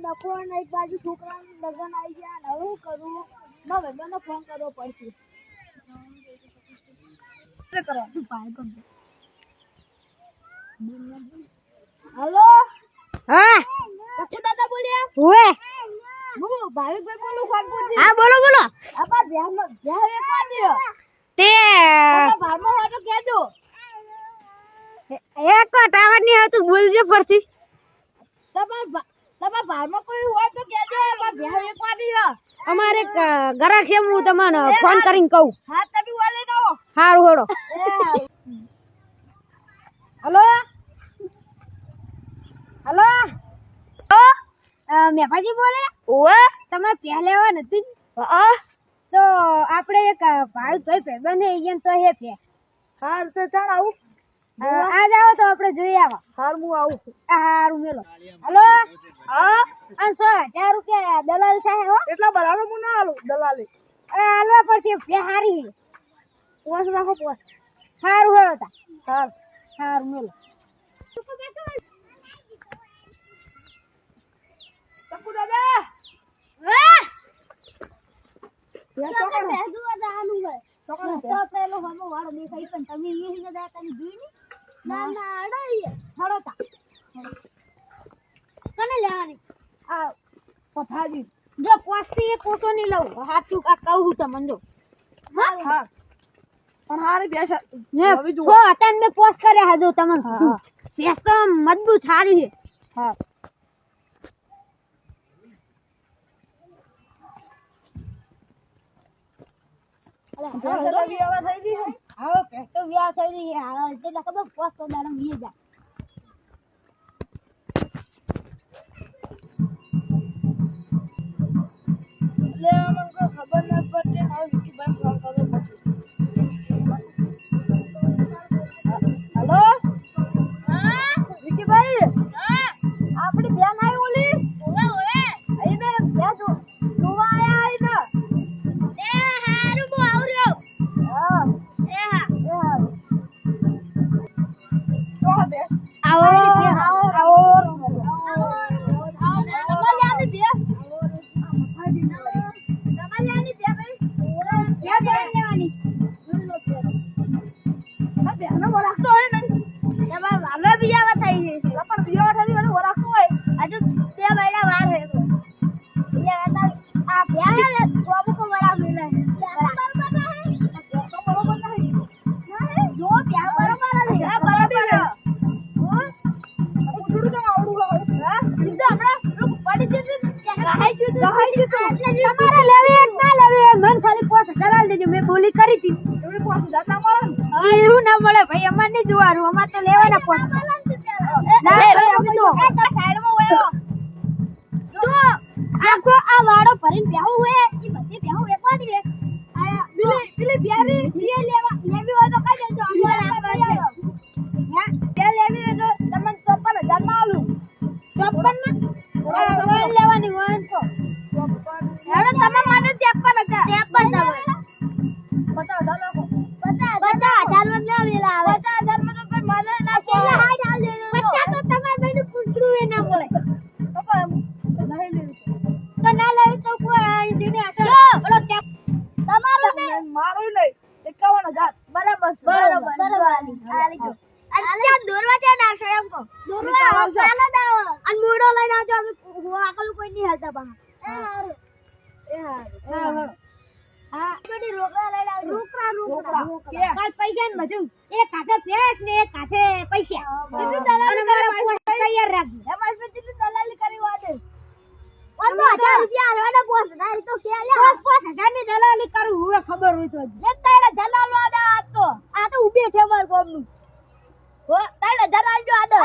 ડકો ને એક બાજુ છોકરાનું લગન આવી ગયા ને હું કરું મારા ભાઈબંધને ફોન કરવો પડશે કરો તું પાય કર હેલો હા કચ્છ દાદા બોલ્યા ઓએ હું ભાવિકભાઈ બોલું ખાનપુરથી હા બોલો બોલો આપા ધ્યાન એકવા દયો તે ભારમાં હોય તો કહેજો એક ટાવર ની હતું બોલજો પરથી તમારા ભારમાં કોઈ હોય તો કહેજો આપા ધ્યાન એકવા દયો અમારે ગરાક છે હું તમને ફોન કરીને કહું હા તમે બોલે નો હારું હેડો હેલો હેલો મેફાજી બોલે ઓએ તમારે પહેલા લેવા નથી હા તો આપણે એક ભાઈ ભાઈબંધ હે ઈયન તો હે પે હાર તો ચાલ આવું આજ આવો તો આપણે જોઈ આવો હાર હું આવું હારું મેલો હેલો હા અને 100,000 રૂપિયા દલાલ સાહેબ હો એટલા બરાબર હું ના આલું દલાલી હાલવા પડશે પે હારી પોસ રાખો પોસ હારું હેડો તા હાર હારું મેલો ટપુ દાદા વાહ યા ચોકડ તો પેલો હમો વાળો દેખાય પણ તમે એ જ દા તમે જોઈ ની ના અડઈ હડો તા કને લેવાની આ પથાજી જો કોસ્તી એક કોસો ની લઉં હાથું આ કહું તમને જો હા પણ હારી બેસા ને હવે જુઓ. 100 હતા ને પોસ્ટ કર્યા હાજો તમને હા. ભેંસ તો મજબૂત સારી છે હા આવો ભેંસ તો વ્યાહ થઈ ગઈ છે હા એટલે ખબર 500 દાડા વીએ જા એટલે મને કોઈ ખબર ન પડતી હવે વિકીભાઈ ફોન કરવો પડશે હેલો હા વિકીભાઈ હા આપણી બેન આવી ઓલી ઓવે અહીં બે જોવા આયા એ હારું બો આવર્યો હા એ હા તો બેસ આવો આવો તમારે લેવી એક ના લેવી મન ખાલી 5000 આલ દેજો મેં બોલી કરી હતી હીરું ના મળે ભાઈ અમાર નહીં જોવાનું અમાર તો લેવાના 5000 ના ભાઈ અમે જો આખો આ વાડો ભરીને બેહું હોય ઈ બધી બેહું વેકવાની હે આ પેલી પ્યારી લે લેવી હોય તો કઈ દેજો અમાર આપવા હે બે લેવી હોય તો તમને 55000 માં આલું 54 માં લેવાની હોય તો હેડો તમે મને 53 હતા 50,000 માં લેવેલા આવે 50,000 માં તો મને ના છેલ્લે હાજ આલ દેજો 50 તો તમાર ભાઈને પૂછડું એ ના બોલે તો ના લેવી તો કોઈ દીને અસર બોલો તમારો ને મારું નહીં 51,000 બરાબર આલી જો અને દોરવા જ્યાં આવશો એમ કહો દોરવા ચાલો દાવ અને મૂડો લઈને આવજો અમે આગળ કોઈ નહીં હાલતા બા એ હારું હા બડી રોકડા લઈને આવજો રોકડા કાલ પૈસા ને બધું એક કાઠે ભેંસ ને એક કાઠે પૈસા કેટલું દલાલી તૈયાર રાખજો એમાં કેટલું દલાલી કરી વાદે 5000 રૂપિયા આલવાના 5000 તો કે લે 5000 ની દલાલી કરું હવે ખબર હોય તો એક તાળા દલાલ વાદા આ તો ઉભે છે માર ગોમનું હો તાળા દલાલ જો આદો